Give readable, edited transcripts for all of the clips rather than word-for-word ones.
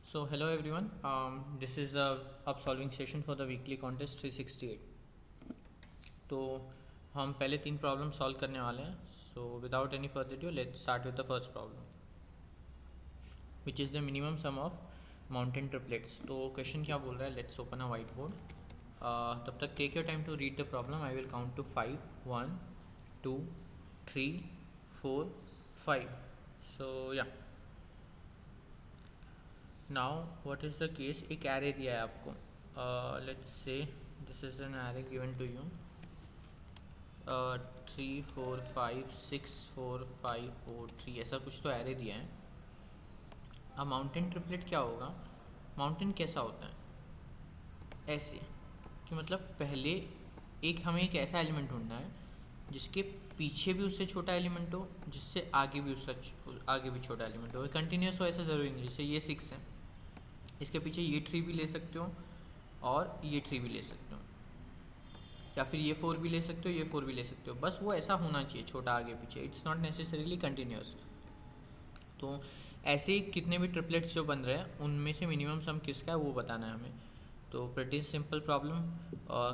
So hello everyone, this is the up solving session for the weekly contest 368. तो हम पहले 3 problem solve करने वाले हैं. So without any further due let's start with the first problem which is the minimum sum of mountain triplets. तो question क्या बोल रहा है, let's open a white board. तब तक take your time to read the problem. I will count to 5, 1, 2, 3, 4, 5. So yeah now what is the case. एक array दिया है आपको. Let's say this is an array given to you. 3 4 5 6 4 5 4 3 ऐसा कुछ तो array दिया है. अब माउंटेन ट्रिपलेट क्या होगा, माउंटेन कैसा होता है, ऐसे कि मतलब पहले हमें एक ऐसा एलिमेंट ढूंढना है जिसके पीछे भी उससे छोटा एलिमेंट हो, जिससे आगे भी उसका आगे भी छोटा एलिमेंट हो. कंटिन्यूस हो ऐसा ज़रूरी नहीं. जैसे ये 6 है, इसके पीछे ये 3 भी ले सकते हो और ये 3 भी ले सकते हो, या फिर ये 4 भी ले सकते हो, ये 4 भी ले सकते हो. बस वो ऐसा होना चाहिए छोटा आगे पीछे. It's not necessarily continuous. तो ऐसे ही कितने भी ट्रिपलेट्स जो बन रहे हैं उनमें से मिनिमम सम किसका है वो बताना है हमें. तो प्रिटी सिंपल प्रॉब्लम.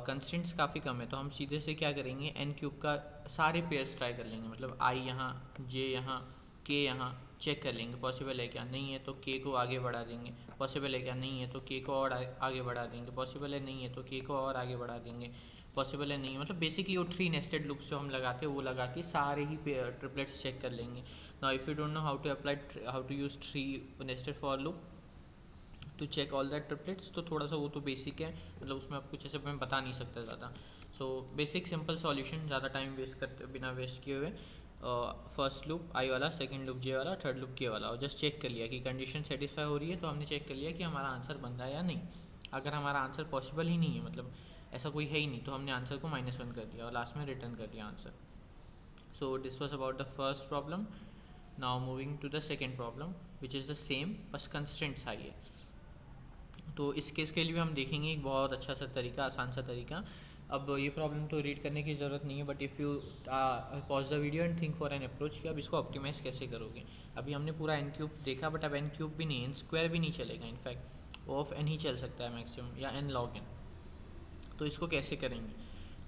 कंस्टेंट्स काफ़ी कम है तो हम सीधे से क्या करेंगे, n क्यूब का सारे पेयर्स ट्राई कर लेंगे. मतलब i यहाँ, j यहाँ, k यहाँ चेक कर लेंगे पॉसिबल है क्या. नहीं है तो k को आगे बढ़ा देंगे. पॉसिबल है क्या. नहीं है तो k को और आगे बढ़ा देंगे. पॉसिबल है नहीं है तो k को और आगे बढ़ा देंगे. पॉसिबल है नहीं, मतलब बेसिकली वो 3 नेस्टेड लूप्स जो हम लगाते हैं वो लगा के सारे ही ट्रिपलेट्स चेक कर लेंगे. Now if you don't know how to use 3 nested for loop to check all that triplets, तो थोड़ा सा वो तो बेसिक है, मतलब उसमें आप कुछ ऐसे मैं बता नहीं सकता ज़्यादा. सो बेसिक सिंपल सॉल्यूशन, ज़्यादा टाइम वेस्ट करते बिना वेस्ट किए हुए. फर्स्ट लूप आई वाला, सेकंड लूप जे वाला, थर्ड लूप के वाला, और जस्ट चेक कर लिया कि कंडीशन सेटिस्फाई हो रही है. तो हमने चेक कर लिया कि हमारा आंसर बन रहा है या नहीं. अगर हमारा आंसर पॉसिबल ही नहीं है, मतलब ऐसा कोई है ही नहीं, तो हमने आंसर को -1 कर दिया और लास्ट में रिटर्न कर दिया answer. So this was about the first problem. Now moving to the second problem which is the same, बस कंस्ट्रेंट्स हाई है. तो इस केस के लिए भी हम देखेंगे एक बहुत अच्छा सा तरीका, आसान सा तरीका. अब ये प्रॉब्लम तो रीड करने की ज़रूरत नहीं है, but if you pause the video and think for an approach कि अब इसको ऑप्टिमाइज़ कैसे करोगे. अभी हमने पूरा n क्यूब देखा, बट अब n क्यूब भी नहीं, n स्क्वायर भी नहीं चलेगा. इनफैक्ट ओ ऑफ n ही चल सकता है मैक्सिमम, या n log n. तो इसको कैसे करेंगे.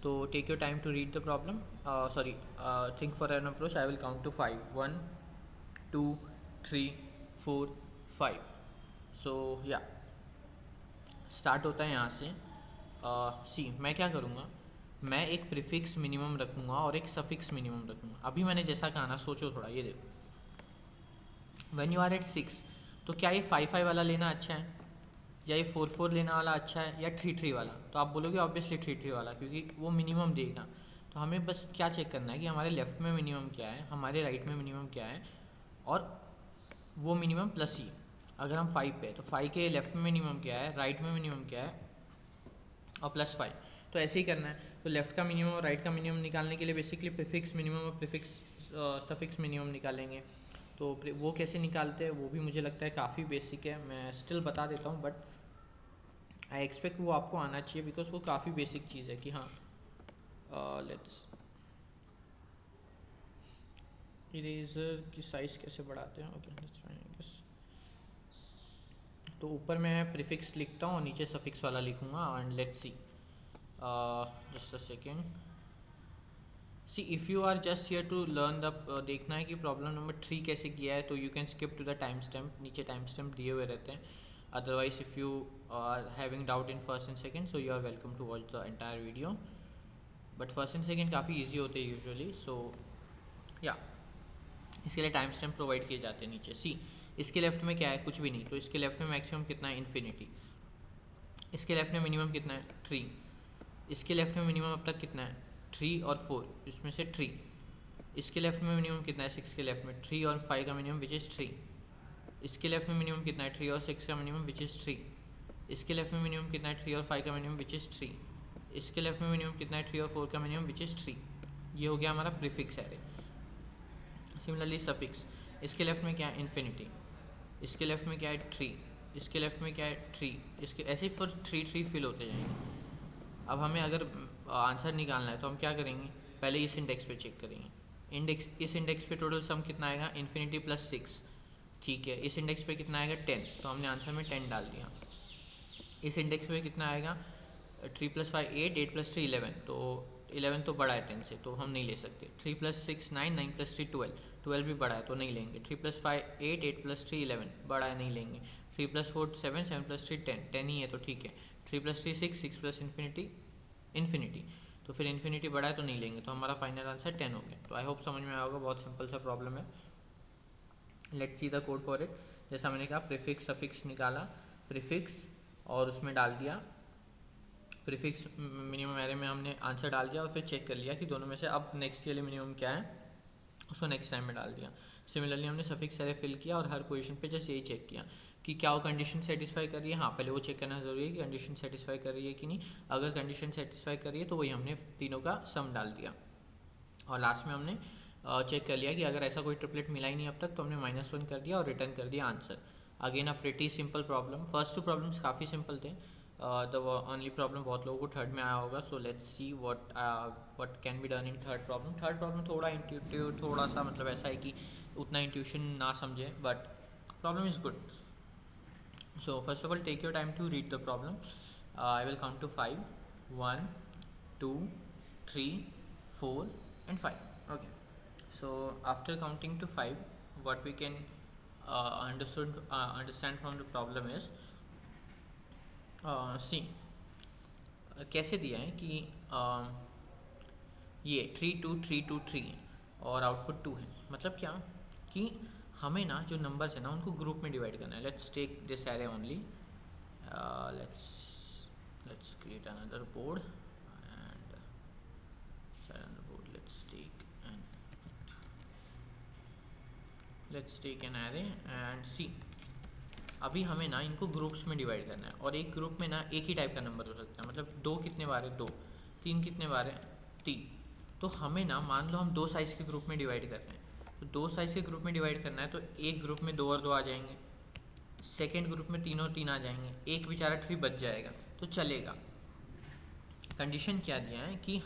तो take your time to read the problem, sorry think for an approach. I will count to 5, 1, 2, 3, 4, 5. So yeah start होता है यहाँ से. सी मैं क्या करूँगा, मैं एक प्रीफिक्स मिनिमम रखूँगा और एक सफिक्स मिनिमम रखूँगा. अभी मैंने जैसा कहा ना, सोचो थोड़ा. ये देखो, व्हेन यू आर एट 6, तो क्या ये 5 वाला लेना अच्छा है, या ये 4 लेना वाला अच्छा है, या 3 वाला. तो आप बोलोगे ऑब्वियसली 3 वाला, क्योंकि वो मिनिमम देगा. तो हमें बस क्या चेक करना है कि हमारे लेफ़्ट में मिनिमम क्या है, हमारे राइट में मिनिमम क्या है, और वो मिनिमम प्लस ही. अगर हम 5 पे है तो 5 के लेफ़्ट में मिनिमम क्या है, राइट में मिनिमम क्या है, और +5. तो ऐसे ही करना है. तो लेफ़्ट का मिनिमम और राइट का मिनिमम निकालने के लिए बेसिकली प्रीफिक्स मिनिमम और प्रीफिक्स सफिक्स मिनिमम निकालेंगे. तो वो कैसे निकालते हैं वो भी मुझे लगता है काफ़ी बेसिक है. मैं स्टिल बता देता हूँ, बट आई एक्सपेक्ट वो आपको आना चाहिए, बिकॉज वो काफ़ी बेसिक चीज़ है. कि हाँ, लेट्स इरेजर की साइज़ कैसे बढ़ाते हैं. Okay, let's fine I guess. तो ऊपर मैं प्रीफिक्स लिखता हूँ और नीचे सफिक्स वाला लिखूँगा. And let's see, just a second. See if you are just here to learn the, देखना है कि प्रॉब्लम नंबर 3 कैसे किया है, तो you can skip to the time stamp. नीचे टाइम स्टैम्प दिए हुए रहते हैं. Otherwise if you are having doubt in first and second, so you are welcome to watch the entire video. But first and second काफ़ी easy होते हैं usually. सो या इसके लिए टाइम स्टैम्प प्रोवाइड किए जाते हैं नीचे. सी इसके लेफ्ट में क्या है, कुछ भी नहीं. तो इसके लेफ्ट में मैक्सिमम कितना है, इन्फिनिटी. इसके लेफ्ट में मिनिमम कितना है, 3. इसके लेफ्ट में मिनिमम अब तक कितना है, 3 और 4, इसमें से 3. इसके लेफ्ट में मिनिमम कितना है, 6 के लेफ्ट में 3 और 5 का मिनिमम विच इज़ 3. इसके लेफ्ट में मिनिमम कितना है, 3 और 6 का मिनिमम विच इज़ 3. इसके लेफ्ट में मिनिमम कितना है, 3 और 5 का मिनिमम विच इज़ 3. इसके लेफ्ट में मिनिमम कितना है, 3 और 4 का मिनिमम विच इज़ 3. ये हो गया हमारा प्रीफिक्स एरे. सिमिलरली सफिक्स, इसके लेफ्ट में क्या है, इन्फिनिटी. इसके लेफ्ट में क्या है, 3. इसके लेफ्ट में क्या है, 3. इसके ऐसे ही फिर 3 फिल होते जाएंगे. अब हमें अगर आंसर निकालना है तो हम क्या करेंगे, पहले इस इंडेक्स पे चेक करेंगे. इस इंडेक्स पे टोटल सम कितना आएगा, इन्फिनिटी +6, ठीक है, इस इंडेक्स पे कितना आएगा 10, तो हमने आंसर में 10 डाल दिया। इस इंडेक्स पे कितना आएगा 3 + 5 8, 8 + 3 11, तो 11 तो बड़ा है 10 से, तो हम नहीं ले सकते। 3 + 6 9, 9 + 3 12, 12 भी बड़ा है तो नहीं लेंगे। 3 + 5 8, 8 + 3 11, बड़ा है नहीं लेंगे। 3 + 4 7, 7 + 3 10, 10 ही है तो ठीक है। 3 + 3 6, 6 + इन्फिनिटी इन्फिनिटी, तो फिर इन्फिनिटी बड़ा है तो नहीं लेंगे, तो हमारा फाइनल आंसर 10 हो गया। तो आई होप समझ में आया होगा, बहुत सिंपल सा प्रॉब्लम है। Let's see the code for it. जैसा मैंने कहा प्रीफिक्स सफिक्स निकाला, प्रीफिक्स और उसमें डाल दिया प्रीफिक्स मिनिमम एरे में हमने आंसर डाल दिया और फिर चेक कर लिया कि दोनों में से अब नेक्स्ट के लिए मिनिमम क्या है, उसको नेक्स्ट टाइम में डाल दिया। सिमिलरली हमने सफिक्स एरे फिल किया और हर पोजीशन पे जस्ट यही चेक किया कि क्या वो कंडीशन सेटिस्फाई कर रही है। हाँ, पहले वो चेक करना ज़रूरी है कि कंडीशन सेटिस्फाई कर रही है कि नहीं। अगर कंडीशन सेटिस्फाई कर रही है तो वही हमने तीनों का सम डाल दिया और लास्ट में हमने चेक कर लिया कि अगर ऐसा कोई ट्रिपलेट मिला ही नहीं अब तक तो हमने -1 कर दिया और रिटर्न कर दिया answer. Again a pretty simple problem. First 2 problems काफ़ी सिंपल थे। द ओनली प्रॉब्लम बहुत लोगों को थर्ड में आया होगा। So let's see what can be done in third problem. Third problem थोड़ा इंट्यूटिव, थोड़ा सा मतलब ऐसा है कि उतना इंट्यूशन ना समझे, but problem is good. So first of all take your time to read the problem. I will count to 5 1 2 3 4 and 5. Okay, so after counting to 5, what we can understand from the problem is see कैसे दिया है कि ये 3 2 3 2 3 है और output 2 है। मतलब क्या कि हमें ना जो नंबर्स है ना उनको ग्रुप में डिवाइड करना है। Let's take this array only, let's create another board and let's take an array and C. अभी हमें ना इनको ग्रुप्स में डिवाइड करना है और एक ग्रुप में ना एक ही टाइप का नंबर हो सकता है। मतलब 2 कितने बार है 2, 3 कितने बार है 3। तो हमें ना मान लो हम 2 साइज़ के ग्रुप में डिवाइड कर रहे हैं, तो 2 साइज़ के ग्रुप में डिवाइड करना है तो एक ग्रुप में 2 और 2 आ जाएंगे, सेकेंड ग्रुप में 3 और 3 आ जाएंगे, एक बेचारा 3 बच जाएगा तो चलेगा। कंडीशन क्या दिया है कि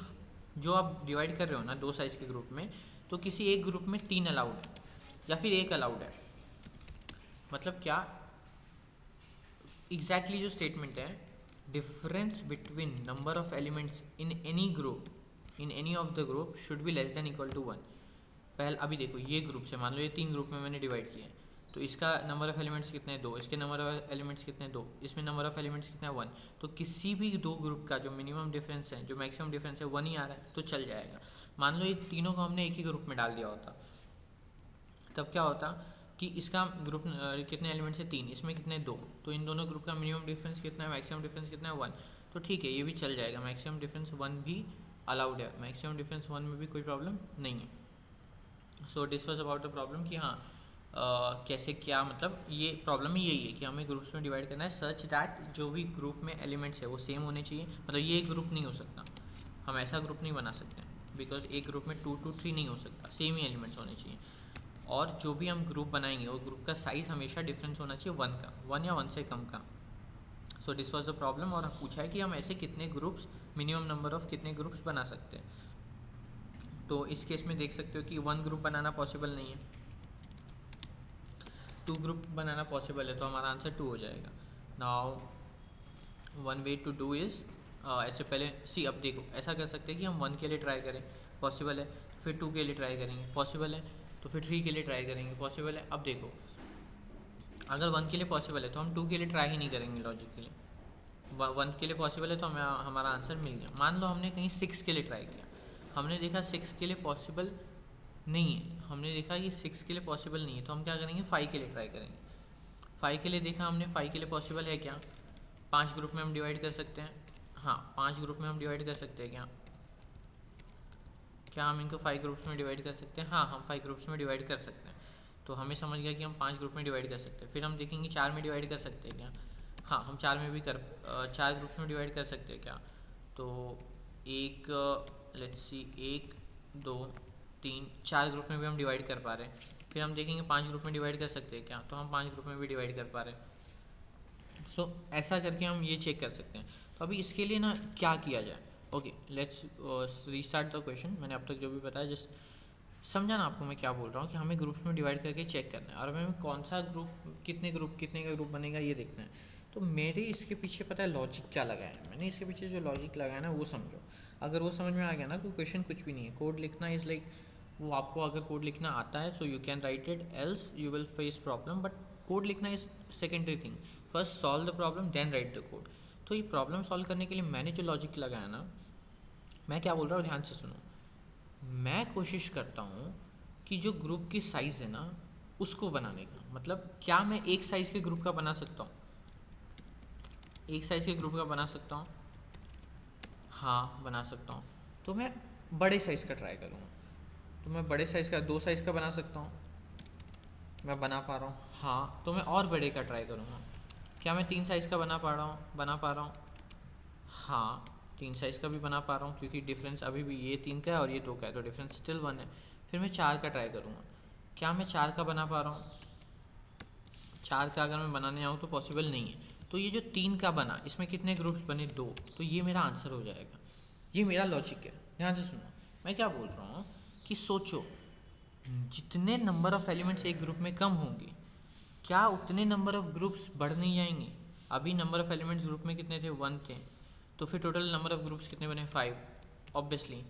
जो आप डिवाइड कर रहे हो ना 2 साइज़ के ग्रुप में, तो किसी एक ग्रुप में 3 अलाउड है या फिर 1 अलाउड है। मतलब क्या एग्जैक्टली जो स्टेटमेंट है, difference between number of elements in any group in any of the group should be less than equal to 1। पहले अभी देखो ये ग्रुप से मान लो ये 3 ग्रुप में मैंने डिवाइड किया है, तो इसका नंबर ऑफ एलिमेंट्स कितने हैं 2, इसके नंबर ऑफ एलिमेंट्स कितने हैं 2, इसमें नंबर ऑफ एलिमेंट्स कितना है 1। तो किसी भी 2 ग्रुप का जो मिनिमम डिफरेंस है, जो मैक्सिमम डिफरेंस है 1 ही आ रहा है तो चल जाएगा। मान लो ये तीनों को हमने एक ही ग्रुप में डाल दिया होता, तब क्या होता कि इसका ग्रुप कितने एलिमेंट्स है 3, इसमें कितने 2, तो इन दोनों ग्रुप का मिनिमम डिफरेंस कितना है, मैक्सिमम डिफरेंस कितना है 1। तो ठीक है, ये भी चल जाएगा, मैक्सिमम डिफरेंस 1 भी अलाउड है, मैक्सिमम डिफरेंस 1 में भी कोई प्रॉब्लम नहीं है। So this was about the problem कि हाँ कैसे क्या, मतलब ये प्रॉब्लम ही यही है कि हमें ग्रुप्स में डिवाइड करना है सच दैट जो भी ग्रुप में एलिमेंट्स है वो सेम होने चाहिए। मतलब ये एक ग्रुप नहीं हो सकता, हम ऐसा ग्रुप नहीं बना सकते बिकॉज एक ग्रुप में 2 2 3 नहीं हो सकता, सेम ही एलिमेंट्स होने चाहिए। और जो भी हम ग्रुप बनाएंगे वो ग्रुप का साइज़ हमेशा डिफरेंस होना चाहिए 1 का, 1 या 1 से कम का। So this was the problem. और पूछा है कि हम ऐसे कितने ग्रुप्स, मिनिमम नंबर ऑफ कितने ग्रुप्स बना सकते हैं। तो इस केस में देख सकते हो कि 1 ग्रुप बनाना पॉसिबल नहीं है, 2 ग्रुप बनाना पॉसिबल है, तो हमारा आंसर 2 हो जाएगा। Now 1 way to do is ऐसे पहले सी, अब देखो ऐसा कर सकते हैं कि हम 1 के लिए ट्राई करें, पॉसिबल है, फिर 2 के लिए ट्राई करेंगे, पॉसिबल है, तो फिर 3 के लिए ट्राई करेंगे, पॉसिबल है। अब देखो अगर 1 के लिए पॉसिबल है तो हम 2 के लिए ट्राई ही नहीं करेंगे लॉजिकली। 1 के लिए पॉसिबल है तो हमें हमारा आंसर मिल गया। मान लो हमने कहीं 6 के लिए ट्राई किया, हमने देखा 6 के लिए पॉसिबल नहीं है, हमने देखा ये 6 के लिए पॉसिबल नहीं है, तो हम क्या करेंगे 5 के लिए ट्राई करेंगे। 5 के लिए देखा हमने 5 के लिए पॉसिबल है क्या, 5 ग्रुप में हम डिवाइड कर सकते हैं। हाँ, 5 ग्रुप में हम डिवाइड कर सकते हैं क्या हम इनको 5 ग्रुप्स में डिवाइड कर सकते हैं। हाँ, हम 5 ग्रुप्स में डिवाइड कर सकते हैं। तो हमें समझ गया कि हम 5 ग्रुप में डिवाइड कर सकते हैं। फिर हम देखेंगे 4 में डिवाइड कर सकते हैं क्या। हाँ, हम 4 में भी 4 ग्रुप्स में डिवाइड कर सकते हैं क्या। तो एक लेट्स सी 1 2 3 4 ग्रुप में भी हम डिवाइड कर पा रहे हैं। फिर हम देखेंगे 5 ग्रुप में डिवाइड कर सकते हैं क्या, तो हम 5 ग्रुप में भी डिवाइड कर पा रहे हैं। सो ऐसा करके हम ये चेक कर सकते हैं। तो अभी इसके लिए ना क्या किया जाए। Okay, let's restart the question. मैंने अब तक जो भी बताया जस्ट समझा ना आपको मैं क्या बोल रहा हूँ कि हमें ग्रुप्स में डिवाइड करके चेक करना है और हमें कौन सा ग्रुप कितने का ग्रुप बनेगा ये देखना है। तो मेरे इसके पीछे पता है लॉजिक क्या लगाया है मैंने, इसके पीछे जो लॉजिक लगाया ना वो समझो। अगर वो समझ में आ गया ना तो क्वेश्चन कुछ भी नहीं है। कोड लिखना इज़ लाइक, वो आपको अगर कोड लिखना आता है so you can write it, else you will face problem, but code लिखना is secondary thing. First solve the problem then write the code. तो ये प्रॉब्लम सॉल्व करने के लिए मैंने जो लॉजिक लगाया ना, मैं क्या बोल रहा हूँ ध्यान से सुनो। मैं कोशिश करता हूँ कि जो ग्रुप की साइज़ है ना उसको बनाने का, मतलब क्या मैं एक साइज़ के ग्रुप का बना सकता हूँ, एक साइज़ के ग्रुप का बना सकता हूँ, हाँ बना सकता हूँ। तो मैं बड़े साइज़ का ट्राई करूँगा। तो मैं बड़े साइज़ का, दो साइज़ का बना सकता हूँ, मैं बना पा रहा हूँ। हाँ तो मैं और बड़े का ट्राई करूँगा। क्या मैं तीन साइज़ का बना पा रहा हूँ? हाँ तीन साइज़ का भी बना पा रहा हूँ, क्योंकि डिफरेंस अभी भी ये तीन का है और ये दो का है, तो डिफरेंस स्टिल वन है। फिर मैं चार का ट्राई करूँगा। क्या मैं चार का बना पा रहा हूँ? चार का अगर मैं बनाने जाऊँ तो पॉसिबल नहीं है। तो ये जो तीन का बना, इसमें कितने ग्रुप्स बने? दो। तो ये मेरा आंसर हो जाएगा। ये मेरा लॉजिक है, ध्यान से सुनो। मैं क्या बोल रहा हूँ कि सोचो, जितने नंबर ऑफ एलिमेंट्स एक ग्रुप में कम होंगे, क्या उतने नंबर ऑफ ग्रुप्स बढ़ नहीं जाएंगे? अभी नंबर ऑफ एलिमेंट्स ग्रुप में कितने थे? वन थे। तो फिर टोटल नंबर ऑफ ग्रुप्स कितने बने? Five, obviously.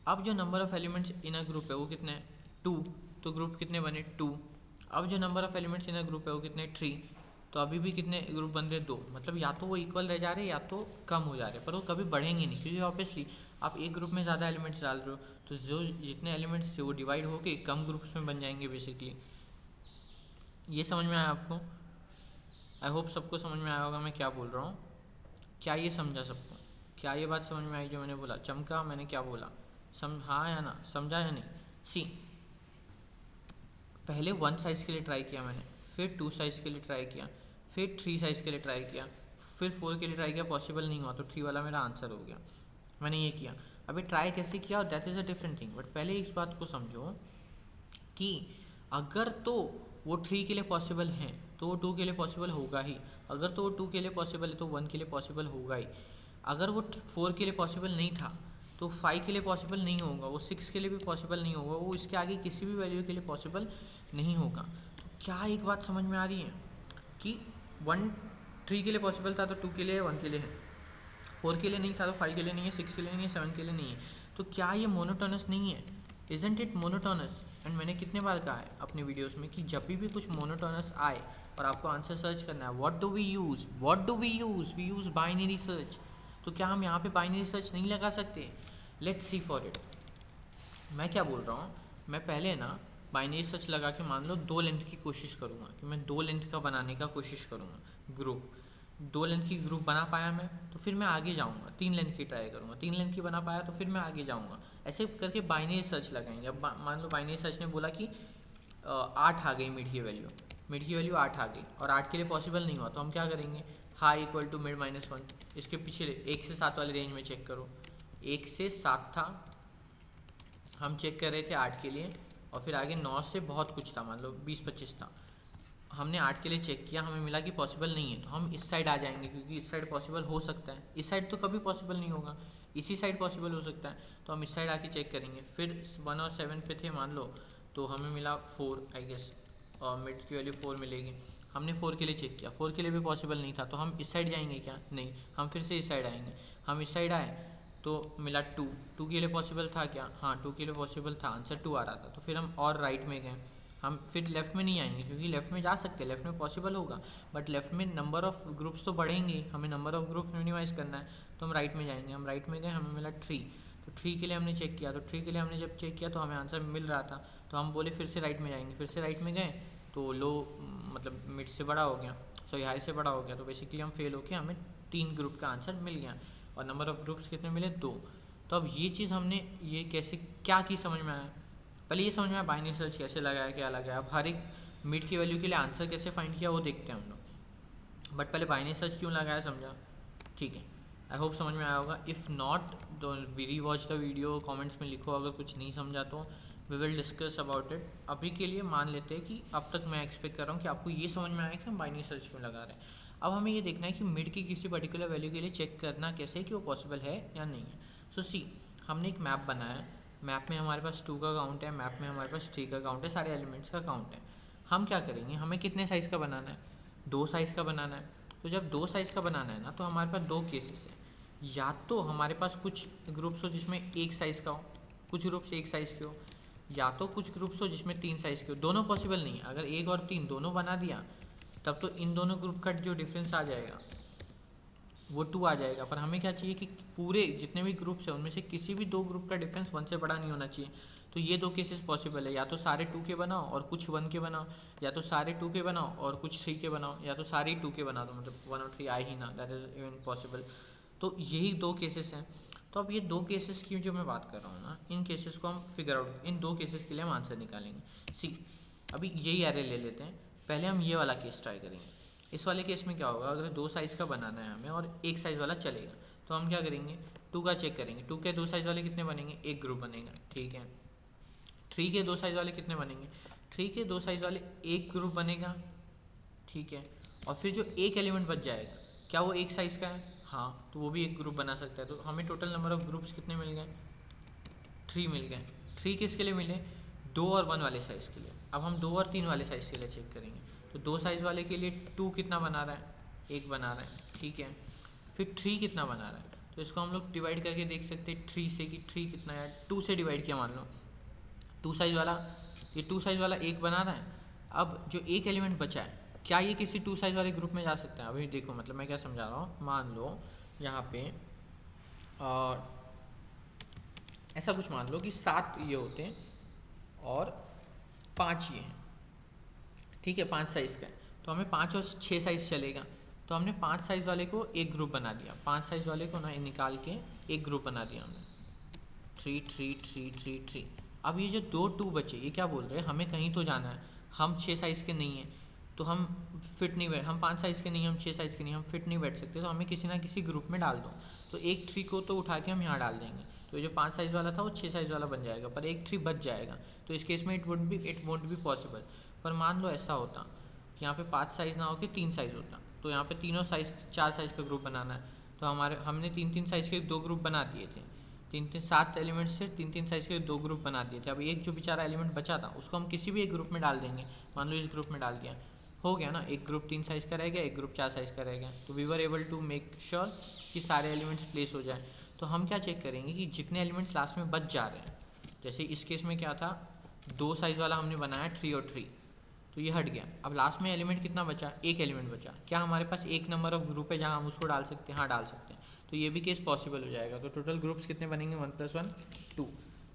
अब जो number of elements in a group है वो कितने हैं? टू। तो ग्रुप कितने बने? टू। अब जो number of elements in a group है वो कितने? थ्री। तो अभी भी कितने ग्रुप बन रहे? दो। मतलब या तो वो इक्वल रह जा रहे हैं या तो कम हो जा रहे हैं, पर वो कभी बढ़ेंगे नहीं, क्योंकि ऑब्वियसली आप एक ग्रुप में ज़्यादा एलिमेंट्स डाल रहे हो, तो जो जितने एलिमेंट्स थे वो डिवाइड होके कम ग्रुप्स में बन जाएंगे बेसिकली। ये समझ में आया आपको? आई होप सबको समझ में आया होगा मैं क्या बोल रहा हूँ। क्या ये समझा सबको? क्या ये बात समझ में आई जो मैंने बोला? चमका मैंने क्या बोला? हाँ या ना? समझा या नहीं? सी, पहले वन साइज़ के लिए ट्राई किया मैंने, फिर टू साइज़ के लिए ट्राई किया, फिर थ्री साइज़ के लिए ट्राई किया, फिर फोर के लिए ट्राई किया, पॉसिबल नहीं हुआ, तो थ्री वाला मेरा आंसर हो गया। मैंने ये किया। अभी ट्राई कैसे किया, that is a different thing, but पहले इस बात को समझो कि अगर तो वो थ्री के लिए पॉसिबल हैं तो वो टू के लिए पॉसिबल होगा ही, अगर तो वो टू के लिए पॉसिबल है तो वन के लिए पॉसिबल होगा ही, अगर वो फोर के लिए पॉसिबल नहीं था तो फाइव के लिए पॉसिबल नहीं होगा, वो सिक्स के लिए भी पॉसिबल नहीं होगा, वो इसके आगे किसी भी वैल्यू के लिए पॉसिबल नहीं होगा। तो क्या एक बात समझ में आ रही है कि वन थ्री के लिए पॉसिबल था तो टू के लिए, वन के लिए है, फोर के लिए नहीं था तो फाइव के लिए नहीं है, सिक्स के लिए नहीं है, सेवन के लिए नहीं है। तो क्या ये मोनोटोनस नहीं है? Isn't it monotonous? एंड मैंने कितने बार कहा है अपने वीडियोस में कि जब भी कुछ मोनोटोनस आए और आपको आंसर सर्च करना है, what do we use, we use binary search. तो क्या हम यहाँ पे बाइनरी सर्च नहीं लगा सकते? Let's see for it. मैं क्या बोल रहा हूँ, मैं पहले ना बाइनरी सर्च लगा के मान लो दो लेंथ की कोशिश करूँगा, कि मैं दो लेंथ का बनाने का कोशिश करूँगा ग्रुप। दो लेंथ की ग्रुप बना पाया मैं तो फिर मैं आगे जाऊँगा, तीन लेंथ की ट्राई करूँगा, तीन लेंथ की बना पाया तो फिर मैं आगे जाऊँगा। ऐसे करके बाइनरी सर्च लगाएंगे। अब मान लो बाइनरी सर्च ने बोला कि आठ आ गई मिड की वैल्यू आठ आ गई और आठ के लिए पॉसिबल नहीं हुआ, तो हम क्या करेंगे, high equal to mid minus one. इसके पीछे एक से सात वाले रेंज में चेक करो, एक से सात था, हम चेक कर रहे थे आठ के लिए, और फिर आगे नौ से बहुत कुछ था, मान लो 20-25 था। हमने आठ के लिए चेक किया, हमें मिला कि पॉसिबल नहीं है, तो हम इस साइड आ जाएंगे, क्योंकि इस साइड पॉसिबल हो सकता है, इस साइड तो कभी पॉसिबल नहीं होगा, इसी साइड पॉसिबल हो सकता है, तो हम इस साइड आके चेक करेंगे। फिर वन और सेवन पे थे मान लो, तो हमें मिला फोर आई गेस, और मिड की वैल्यू फोर मिलेगी। हमने फोर के लिए चेक किया, फोर के लिए भी पॉसिबल नहीं था, तो हम इस साइड जाएंगे क्या? नहीं, हम फिर से इस साइड आएंगे। हम इस साइड आए तो मिला टू, टू के लिए पॉसिबल था क्या? हाँ टू के लिए पॉसिबल था, आंसर टू आ रहा था, तो फिर हम और राइट में गए। हम फिर लेफ़्ट में नहीं आएंगे, क्योंकि लेफ़्ट में जा सकते हैं, लेफ़्ट में पॉसिबल होगा, बट लेफ़्ट में नंबर ऑफ़ ग्रुप्स तो बढ़ेंगे, हमें नंबर ऑफ़ ग्रुप्स मिनिमाइज़ करना है, तो हम राइट में जाएंगे। हम राइट में गए, हमें मिला थ्री, तो थ्री के लिए हमने चेक किया, तो थ्री के लिए हमने जब चेक किया तो हमें आंसर मिल रहा था, तो हम बोले फिर से राइट में जाएंगे। फिर से राइट में गए तो लो, मतलब मिड से बड़ा हो गया, सॉरी हाई से बड़ा हो गया, तो बेसिकली हम फेल होके हमें तीन ग्रुप का आंसर मिल गया, और नंबर ऑफ़ ग्रुप्स कितने मिले? दो। तो अब ये चीज़ हमने ये कैसे क्या की समझ में आया? पहले ये समझ में आया बाइनरी सर्च कैसे लगाया, क्या लगाया। अब हर एक मिड की वैल्यू के लिए आंसर कैसे फाइंड किया वो देखते हैं हम लोग, बट पहले बाइनरी सर्च क्यों लगाया समझा? ठीक है, आई होप समझ में आया होगा। इफ़ नॉट तो री वॉच द वीडियो, कमेंट्स में लिखो अगर कुछ नहीं समझा तो we will discuss about it. अभी के लिए मान लेते हैं कि अब तक मैं एक्सपेक्ट कर रहा हूँ कि आपको ये समझ में आया कि हम बाइनरी सर्च क्यों लगा रहे हैं। अब हमें ये देखना है कि मिड की किसी पर्टिकुलर वैल्यू के लिए चेक करना कैसे कि वो पॉसिबल है या नहीं है। सो सी, हमने एक मैप बनाया है, मैप में हमारे पास 2 का काउंट है, मैप में हमारे पास 3 का काउंट है, सारे एलिमेंट्स का काउंट है। हम क्या करेंगे, हमें कितने साइज़ का बनाना है, 2 साइज़ का बनाना है। तो जब 2 साइज़ का बनाना है ना, तो हमारे पास 2 केसेस हैं। या तो हमारे पास कुछ ग्रुप्स हो जिसमें 1 साइज़ का हो, कुछ ग्रुप्स 1 साइज़ के हो, या तो कुछ ग्रुप्स हो जिसमें 3 साइज़ के हो। दोनों पॉसिबल नहीं है। अगर 1 और 3 दोनों बना दिया तब तो इन दोनों ग्रुप का जो डिफरेंस आ जाएगा वो 2 आ जाएगा। पर हमें क्या चाहिए कि पूरे जितने भी ग्रुप्स हैं उनमें से किसी भी 2 ग्रुप का डिफरेंस 1 से बड़ा नहीं होना चाहिए। तो ये 2 केसेस पॉसिबल है, या तो सारे 2 के बनाओ और कुछ 1 के बनाओ, या तो सारे 2 के बनाओ और कुछ 3 के बनाओ, या तो सारे 2 के बना दो, मतलब 1 और 3 आए ही ना, दैट इज़ इवन पॉसिबल। तो यही 2 केसेस हैं। तो अब ये 2 केसेस की जो मैं बात कर रहा हूँ ना, इन केसेस को हम फिगर आउट, इन 2 केसेस के लिए हम आंसर निकालेंगे। सी, अभी यही एरे ले लेते हैं। पहले हम ये वाला केस ट्राई करेंगे। इस वाले केस में क्या होगा, अगर 2 साइज़ का बनाना है हमें और 1 साइज़ वाला चलेगा, तो हम क्या करेंगे, 2 का चेक करेंगे। 2 के 2 साइज़ वाले कितने बनेंगे, एक ग्रुप बनेगा, ठीक है। 3 के 2 साइज़ वाले कितने बनेंगे, 3 के 2 साइज़ वाले एक ग्रुप बनेगा, ठीक है। और फिर जो एक एलिमेंट बच जाएगा, क्या वो एक साइज़ का है, हाँ, तो वो भी एक ग्रुप बना सकता है। तो हमें टोटल नंबर ऑफ ग्रुप्स कितने मिल गए, 3 मिल गए। 3 किसके लिए मिले, 2 और 1 वाले साइज़ के लिए। अब हम 2 और 3 वाले साइज़ के लिए चेक करेंगे। तो 2 साइज़ वाले के लिए 2 कितना बना रहा है, 1 बना रहा है, ठीक है। फिर 3 कितना बना रहा है, तो इसको हम लोग डिवाइड करके देख सकते हैं 3 से कि 3 कितना है। 2 से डिवाइड किया, मान लो 2 साइज़ वाला, ये 2 साइज़ वाला 1 बना रहा है। अब जो एक एलिमेंट बचा है, क्या ये किसी 2 साइज़ वाले ग्रुप में जा सकता है। अभी देखो, मतलब मैं क्या समझा रहा हूँ, मान लो यहाँ पे ऐसा कुछ मान लो कि 7 ये होते हैं और 5 ये हैं, ठीक है। 5 साइज़ का है, तो हमें 5 और 6 साइज़ चलेगा। तो हमने 5 साइज़ वाले को एक ग्रुप बना दिया, 5 साइज़ वाले को ना निकाल के एक ग्रुप बना दिया हमने, 3 3 3 3 3। अब ये जो 2 बचे, ये क्या बोल रहे हैं, हमें कहीं तो जाना है, हम 6 साइज़ के नहीं हैं, तो हम फिट नहीं बैठ, हम 5 साइज़ के नहीं, हम 6 साइज़ के नहीं, हम फिट नहीं बैठ सकते, तो हमें किसी ना किसी ग्रुप में डाल दो। तो एक 3 को तो उठा के हम यहाँ डाल देंगे, तो ये जो 5 साइज़ वाला था वो 6 साइज़ वाला बन जाएगा, पर एक 3 बच जाएगा। तो इस केस में इट वोंट बी पॉसिबल। पर मान लो ऐसा होता कि यहाँ पे 5 साइज़ ना हो के 3 साइज़ होता, तो यहाँ पे तीनों साइज़ 4 साइज़ का ग्रुप बनाना है। तो हमने 3 साइज़ के 2 ग्रुप बना दिए थे, 7 एलिमेंट्स से 3 साइज़ के 2 ग्रुप बना दिए थे। अब एक जो बेचारा एलिमेंट बचा था उसको हम किसी भी एक ग्रुप में डाल देंगे। मान लो इस ग्रुप में डाल दिया, हो गया ना, एक ग्रुप 3 साइज़ का रह गया, एक ग्रुप 4 साइज़ का रह गया। तो we were able to make sure कि सारे एलिमेंट्स प्लेस हो जाए। तो हम क्या चेक करेंगे कि जितने एलिमेंट्स लास्ट में बच जा रहे हैं, जैसे इस केस में क्या था, 2 साइज़ वाला हमने बनाया 3 और 3, तो ये हट गया। अब लास्ट में एलिमेंट कितना बचा, एक एलिमेंट बचा। क्या हमारे पास एक नंबर ऑफ ग्रुप है जहाँ हम उसको डाल सकते हैं, हाँ डाल सकते हैं। तो ये भी केस पॉसिबल हो जाएगा। तो टोटल ग्रुप्स कितने बनेंगे, 1 + 1 2,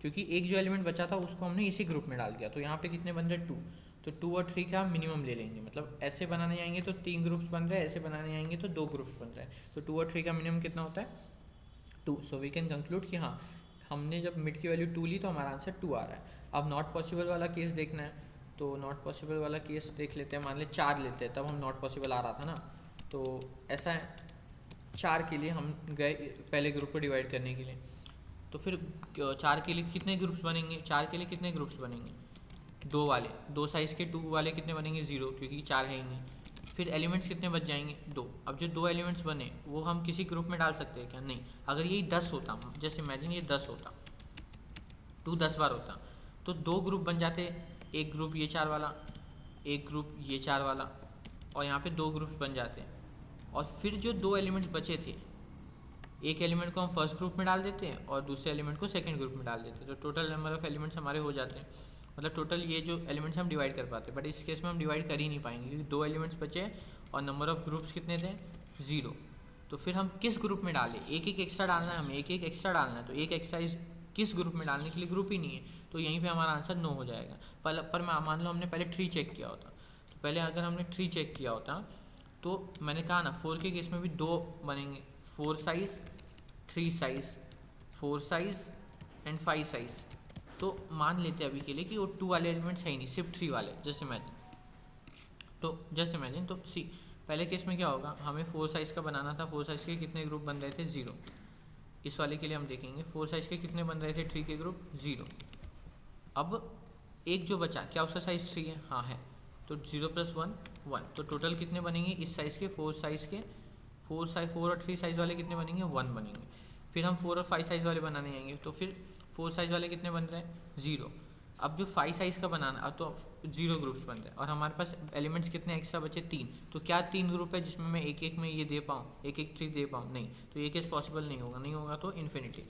क्योंकि एक जो एलिमेंट बचा था उसको हमने इसी ग्रुप में डाल दिया। तो यहाँ पे कितने बन रहे, 2। तो 2 और 3 का मिनिमम ले लेंगे, मतलब ऐसे बनाने जाएंगे तो 3 ग्रुप्स बन रहे हैं, ऐसे बनाने जाएंगे तो 2 ग्रुप्स बन रहे हैं। तो 2 और 3 का मिनिमम कितना होता है, 2। सो वी कैन कंक्लूड कि हाँ, हमने जब मिड की वैल्यू 2 ली तो हमारा आंसर 2 आ रहा है। अब नॉट पॉसिबल वाला केस देखना है, तो नॉट पॉसिबल वाला केस देख लेते हैं। मान ले 4 लेते हैं, तब हम नॉट पॉसिबल आ रहा था ना। तो ऐसा है, 4 के लिए हम गए पहले ग्रुप को डिवाइड करने के लिए। तो फिर 4 के लिए कितने ग्रुप्स बनेंगे, 4 के लिए कितने ग्रुप्स बनेंगे, 2 वाले, 2 साइज़ के 2 वाले कितने बनेंगे, 0, क्योंकि 4 है ही नहीं। फिर एलिमेंट्स कितने बच जाएंगे, 2। अब जो 2 एलिमेंट्स बने वो हम किसी ग्रुप में डाल सकते हैं क्या, नहीं। अगर यही 10 होता, जैसे इमेजिन ये 10 होता, 2 10 बार होता, तो 2 ग्रुप बन जाते, एक ग्रुप ये 4 वाला, एक ग्रुप ये 4 वाला, और यहाँ पे 2 ग्रुप्स बन जाते। और फिर जो 2 एलिमेंट्स बचे थे, एक एलिमेंट को हम फर्स्ट ग्रुप में डाल देते हैं और दूसरे एलिमेंट को सेकंड ग्रुप में डाल देते हैं। तो टोटल नंबर ऑफ एलिमेंट्स हमारे हो जाते हैं, मतलब टोटल ये जो एलिमेंट्स हम डिवाइड कर पाते हैं। बट इस केस में हम डिवाइड कर ही नहीं पाएंगे क्योंकि 2 एलिमेंट्स बचे और नंबर ऑफ ग्रुप्स कितने थे, 0। तो फिर हम किस ग्रुप में डालें, एक एक एक्स्ट्रा डालना है हमें, एक एक एक्स्ट्रा डालना है। तो एक एक्स्ट्रा किस ग्रुप में डालने के लिए ग्रुप ही नहीं है, तो यहीं पे हमारा आंसर 9 हो जाएगा। पर मान लो हमने पहले 3 चेक किया होता, तो पहले अगर हमने 3 चेक किया होता तो मैंने कहा ना 4 के केस में भी 2 बनेंगे, 4 size 3 size 4 size and 5 size. तो मान लेते हैं अभी के लिए कि वो 2 वाले एलिमेंट्स है ही नहीं, सिर्फ 3 वाले, जैसे इमेजिन। तो सी, पहले केस में क्या होगा, हमें 4 साइज़ का बनाना था, 4 साइज़ के कितने ग्रुप बन रहे थे, 0। इस वाले के लिए हम देखेंगे 4 साइज़ के कितने बन रहे थे, 3 के ग्रुप, 0। अब एक जो बचा, क्या उसका साइज़ 3 है, हाँ है, तो 0 + 1 1। तो टोटल कितने बनेंगे इस साइज़ के, 4 साइज़ के, 4 और 3 साइज़ वाले कितने बनेंगे, 1 बनेंगे। फिर हम 4 और 5 साइज़ वाले बनाने जाएंगे, तो फिर 4 साइज़ वाले कितने बन रहे हैं, 0। अब जो 5 साइज़ का बनाना, अब तो 0 ग्रुप्स बन रहे हैं और हमारे पास एलिमेंट्स कितने एक्स्ट्रा बचे, 3। तो क्या 3 ग्रुप है जिसमें मैं एक एक में ये दे पाऊँ, एक एक ट्री दे पाऊँ, नहीं। तो ये केस पॉसिबल नहीं होगा, नहीं होगा तो इन्फिनिटी।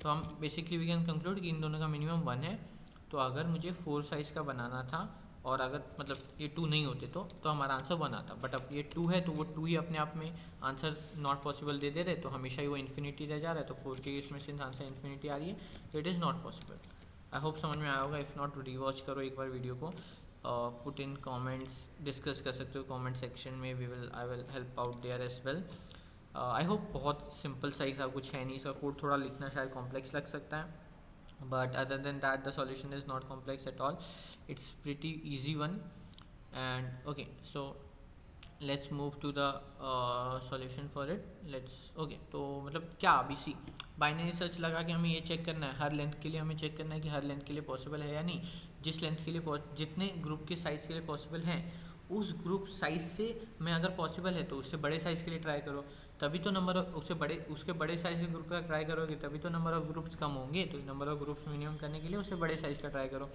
तो हम बेसिकली वी कैन कंक्लूड कि इन दोनों का मिनिमम 1 है। तो अगर मुझे 4 साइज़ का बनाना था और अगर मतलब ये 2 नहीं होते तो हमारा आंसर 1 आता। बट अब ये 2 है तो वो 2 ही अपने आप में आंसर नॉट पॉसिबल दे दे रहे, तो हमेशा ही वो इन्फिनिटी रह जा रहा है। तो 4 के इसमें सिंस आंसर इन्फिनिटी आ रही है तो it is not possible. I hope समझ में आया होगा। इफ़ नॉट रीवॉच करो एक बार वीडियो को, पुट इन कमेंट्स, डिस्कस कर सकते हो कमेंट सेक्शन में, I will help out there as well. I hope बहुत सिंपल सा ही था, कुछ है नहीं। इसका कोड थोड़ा लिखना शायद कॉम्प्लेक्स लग सकता है, but other than that the solution is not complex at all. It's pretty easy one. And okay, so let's move to the solution for it. let's okay, तो मतलब क्या अभी सी बाइनरी सर्च लगा के हमें ये चेक करना है, हर लेंथ के लिए हमें चेक करना है कि हर लेंथ के लिए पॉसिबल है या नहीं। जिस लेंथ के लिए जितने ग्रुप के साइज़ के लिए पॉसिबल है, उस ग्रुप साइज़ से मैं अगर पॉसिबल है तो उससे बड़े साइज़ के लिए ट्राई करो, तभी तो नंबर ऑफ उसके बड़े साइज़ के ग्रुप का ट्राई करोगे तभी तो नंबर ऑफ ग्रुप्स कम होंगे। तो नंबर ऑफ ग्रुप्स मिनिमम करने के लिए उससे बड़े साइज़ का ट्राई करो।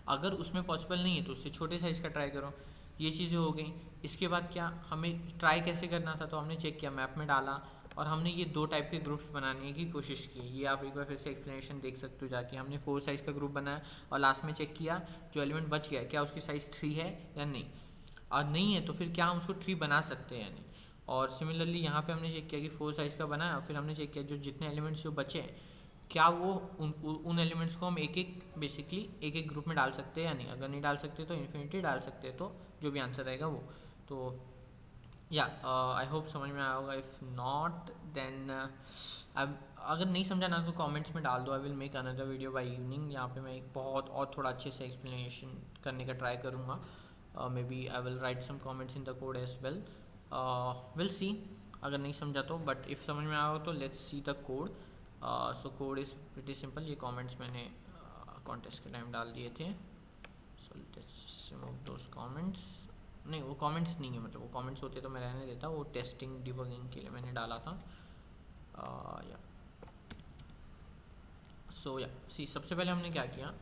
अगर उसमें पॉसिबल नहीं है तो उससे छोटे साइज़ का ट्राई करो। ये चीज़ें हो गई। इसके बाद क्या हमें ट्राई कैसे करना था, तो हमने चेक किया, मैप में डाला और हमने ये 2 टाइप के ग्रुप्स बनाने की कोशिश की। ये आप एक बार फिर से एक्सप्लेनेशन देख सकते हो जाके। हमने 4 साइज़ का ग्रुप बनाया और लास्ट में चेक किया जो एलिमेंट बच गया क्या उसकी साइज़ 3 है या नहीं, और नहीं है तो फिर क्या हम उसको 3 बना सकते हैं या नहीं। और सिमिलरली यहाँ पे हमने चेक किया कि 4 साइज़ का बनाया, फिर हमने चेक किया जो जितने एलिमेंट्स जो बचे क्या वो उन एलिमेंट्स को हम एक एक बेसिकली एक एक ग्रुप में डाल सकते हैं या नहीं। अगर नहीं डाल सकते तो इन्फिनिटी डाल सकते हैं, तो जो भी आंसर रहेगा वो। तो या आई होप समझ में आया होगा। इफ़ नॉट देन अब अगर नहीं समझा ना तो कमेंट्स में डाल दो। I will make another video by evening, यहाँ पे मैं एक बहुत और थोड़ा अच्छे से एक्सप्लेनेशन करने का ट्राई करूँगा। Maybe I will write some comments in the code as well, will see अगर नहीं समझा तो। बट इफ़ समझ में आया हो तो let's see the code. So code is pretty simple. ये कमेंट्स मैंने कॉन्टेस्ट के टाइम डाल दिए थे, so let's remove those comments. नहीं वो कमेंट्स नहीं है, मतलब वो कमेंट्स होते तो मैं रहने देता, वो टेस्टिंग डिबगिंग के लिए मैंने डाला था। या सो या सी सबसे पहले हमने क्या किया,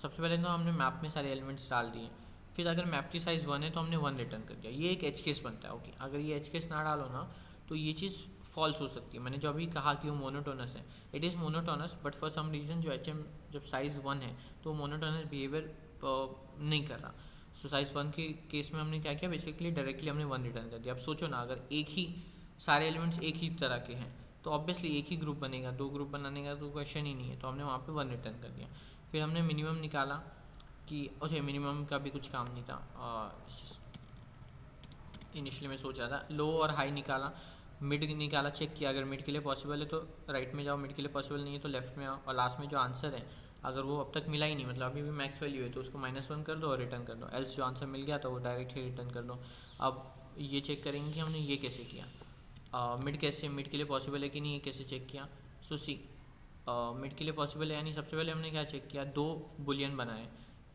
सबसे पहले तो हमने मैप में सारे एलिमेंट्स डाल दिए। फिर अगर मैप की साइज़ 1 है तो हमने 1 रिटर्न कर दिया। ये एक एच केस बनता है। ओके, अगर ये एच केस ना डालो ना तो ये चीज़ फॉल्स हो सकती है। मैंने जो अभी कहा कि वो मोनोटोनस है, it is monotonous, but for some reason जो एच एम जब साइज़ 1 है तो मोनोटोनस बिहेवियर नहीं कर रहा। सो साइज़ 1 के केस में हमने क्या किया, बेसिकली डायरेक्टली हमने 1 रिटर्न कर दिया। अब सोचो ना, अगर एक ही सारे एलिमेंट्स एक ही तरह के हैं तो ऑब्वियसली एक ही ग्रुप बनेगा, 2 ग्रुप बनाने का तो क्वेश्चन ही नहीं है। तो हमने वहाँ पे 1 रिटर्न कर दिया। फिर हमने मिनिमम निकाला कि अच्छा मिनिमम का भी कुछ काम नहीं था, इनिशियली मैं सोचा था लो और हाई निकाला, मिड निकाला, चेक किया अगर मिड के लिए पॉसिबल है तो राइट में जाओ, मिड के लिए पॉसिबल नहीं है तो लेफ्ट में आओ, और लास्ट में जो आंसर है अगर वो अब तक मिला ही नहीं, मतलब अभी भी मैक्स वैल्यू है, तो उसको -1 कर दो और रिटर्न कर दो। एल्स जो आंसर मिल गया तो वो डायरेक्ट ही रिटर्न कर दो। अब ये चेक करेंगे कि हमने ये कैसे किया, मिड कैसे, मिड के लिए पॉसिबल है कि नहीं, ये कैसे चेक किया। सो सी मिड के लिए पॉसिबल है यानी सबसे पहले हमने क्या चेक किया, 2 बुलियन बनाए।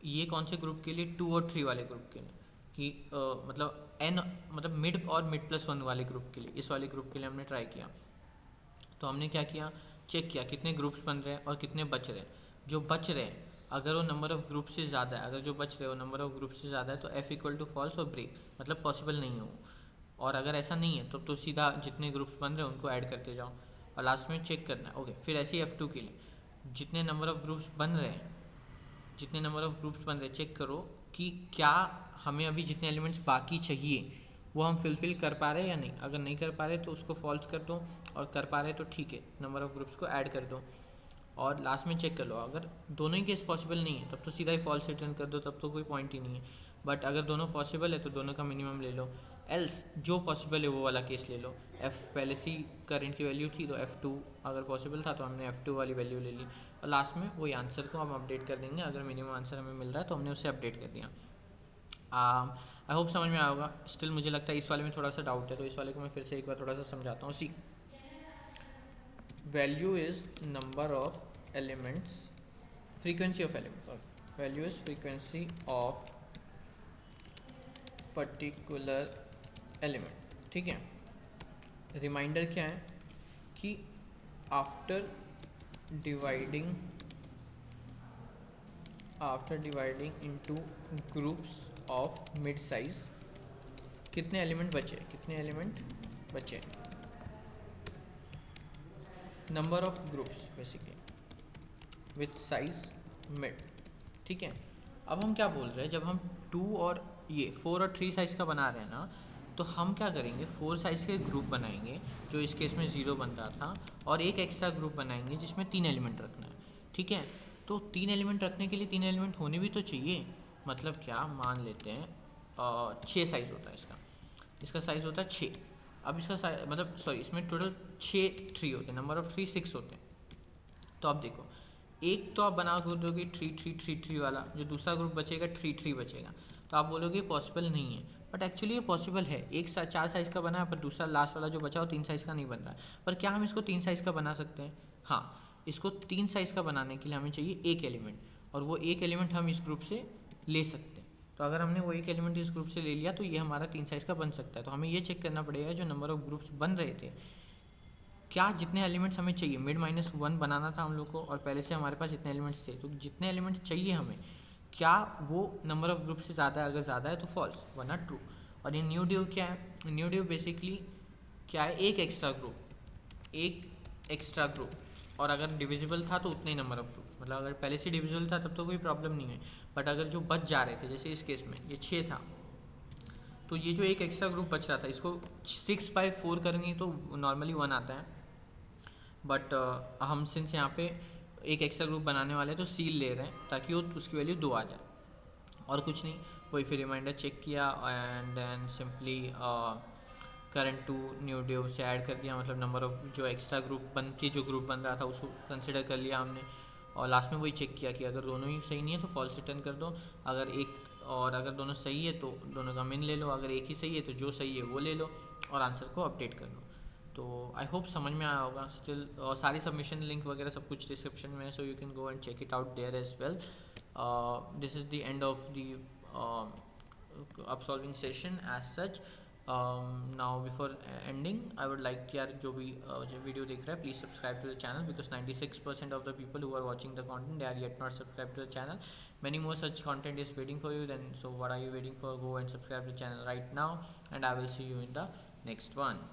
ये कौन से ग्रुप के लिए, 2 और 3 वाले ग्रुप के लिए, कि मतलब एन मतलब मिड और मिड प्लस 1 वाले ग्रुप के लिए, इस वाले ग्रुप के लिए हमने ट्राई किया। तो हमने क्या किया, चेक किया कितने ग्रुप्स बन रहे हैं और कितने बच रहे हैं। जो बच रहे हैं अगर वो नंबर ऑफ ग्रुप से ज़्यादा है, अगर जो बच रहे हो नंबर ऑफ ग्रुप से ज़्यादा है तो एफ इक्वल टू फॉल्स और ब्रेक, मतलब पॉसिबल नहीं हो। और अगर ऐसा नहीं है तो सीधा जितने ग्रुप्स बन रहे हैं उनको ऐड करते जाओ और लास्ट में चेक करना है। ओके, फिर ऐसे ही F2 के लिए जितने नंबर ऑफ ग्रुप्स बन रहे हैं, जितने नंबर ऑफ ग्रुप्स बन रहे हैं चेक करो कि क्या हमें अभी जितने एलिमेंट्स बाकी चाहिए वो हम फिल कर पा रहे हैं या नहीं। अगर नहीं कर पा रहे तो उसको फॉल्स कर दो, और कर पा रहे तो ठीक है, नंबर ऑफ ग्रुप्स को ऐड कर दो और लास्ट में चेक कर लो। अगर दोनों ही केस पॉसिबल नहीं है तब तो सीधा ही फॉल्स रिटर्न कर दो, तब तो कोई पॉइंट ही नहीं है। बट अगर दोनों पॉसिबल है तो दोनों का मिनिमम ले लो, एल्स जो पॉसिबल है वो वाला केस ले लो। एफ़ पहले से ही करंट की वैल्यू थी तो F2 अगर पॉसिबल था तो हमने F2 वाली वैल्यू ले ली, और लास्ट में वही आंसर को हम अपडेट कर देंगे। अगर मिनिमम आंसर हमें मिल रहा है तो हमने उसे अपडेट कर दिया। आई होप समझ में आया होगा। स्टिल मुझे लगता है इस वाले में थोड़ा सा डाउट है, तो इस वाले को मैं फिर से एक बार थोड़ा सा समझाता हूँ। C value is number of elements, frequency of element, value is frequency of particular element. ठीक है, रिमाइंडर क्या है कि after dividing after dividing into groups of mid size कितने एलिमेंट बचे number of groups basically with size mid. ठीक है, अब हम क्या बोल रहे हैं, जब हम 2 और ये 4 और 3 साइज़ का बना रहे हैं ना, तो हम क्या करेंगे, 4 साइज़ के ग्रुप बनाएंगे जो इस केस में 0 बन रहा था, और एक एक्स्ट्रा ग्रुप बनाएंगे जिसमें 3 एलिमेंट रखना है। ठीक है, तो 3 एलिमेंट रखने के लिए 3 एलिमेंट होने भी तो चाहिए। मतलब क्या, मान लेते हैं 6 साइज़ होता है इसका साइज़ होता है 6। अब इसका साइज मतलब सॉरी, इसमें टोटल 6 ट्री होते हैं, नंबर ऑफ ट्री 6 होते हैं। तो अब देखो, एक तो आप बना दोगे 3 3 3 3 वाला, जो दूसरा ग्रुप बचेगा 3 3 बचेगा। तो आप बोलोगे पॉसिबल नहीं है, बट एक्चुअली ये पॉसिबल है। एक 4 साइज़ का बना है, पर दूसरा लास्ट वाला जो बचा वो 3 साइज़ का नहीं बन रहा है। पर क्या हम इसको 3 साइज़ का बना सकते हैं? हाँ, इसको 3 साइज़ का बनाने के लिए हमें चाहिए एक एलिमेंट, और वो एक एलिमेंट हम इस ग्रुप से ले सकते हैं। तो अगर हमने वो एक एलिमेंट इस ग्रुप से ले लिया तो ये हमारा 3 साइज़ का बन सकता है। तो हमें ये चेक करना पड़ेगा जो नंबर ऑफ ग्रुप्स बन रहे थे, क्या जितने एलिमेंट्स हमें चाहिए, मिड -1 बनाना था हम लोग को, और पहले से हमारे पास इतने एलिमेंट्स थे, तो जितने एलिमेंट्स चाहिए हमें, क्या वो नंबर ऑफ ग्रुप से ज़्यादा है? अगर ज़्यादा है तो फॉल्स, वरना ट्रू। और ये न्यू डिव क्या है? न्यू डिव बेसिकली क्या है, एक एक्स्ट्रा ग्रुप, और अगर डिविजिबल था तो उतने ही नंबर ऑफ ग्रुप्स। मतलब अगर पहले से डिविजिबल था तब तो कोई प्रॉब्लम नहीं है, बट अगर जो बच जा रहे थे, जैसे इस केस में ये 6 था, तो ये जो एक एक्स्ट्रा ग्रुप बच रहा था, इसको 6/4 करेंगे तो नॉर्मली 1 आता है। बट हम सिंस यहाँ पे एक एक्स्ट्रा ग्रुप बनाने वाले हैं तो सील ले रहे हैं ताकि वो उसकी वैल्यू 2 आ जाए, और कुछ नहीं। वही फिर रिमाइंडर चेक किया and then simply current to new div से ऐड कर दिया। मतलब नंबर ऑफ जो एक्स्ट्रा ग्रुप बन के जो ग्रुप बन रहा था उसको कंसिडर कर लिया हमने, और लास्ट में वही चेक किया कि अगर दोनों ही सही नहीं है तो फॉल्स रिटर्न कर दो, अगर दोनों सही है तो दोनों का मिन ले लो, अगर एक ही सही है तो जो सही है वो ले लो, और आंसर को अपडेट कर लो। तो आई होप समझ में आया होगा। स्टिल सारी सबमिशन लिंक वगैरह सब कुछ डिस्क्रिप्शन में है, so you can go and check it out there as well. This is the end of the upsolving session as such. Now before ending I would like कि यार जो भी जो वीडियो देख रहा है, please subscribe to the channel, because 96% of the people who are watching the content, they are yet not subscribed to the channel. Many more such content is waiting for you, then so what are you waiting for? Go and subscribe to the channel right now, and I will see you in the next one.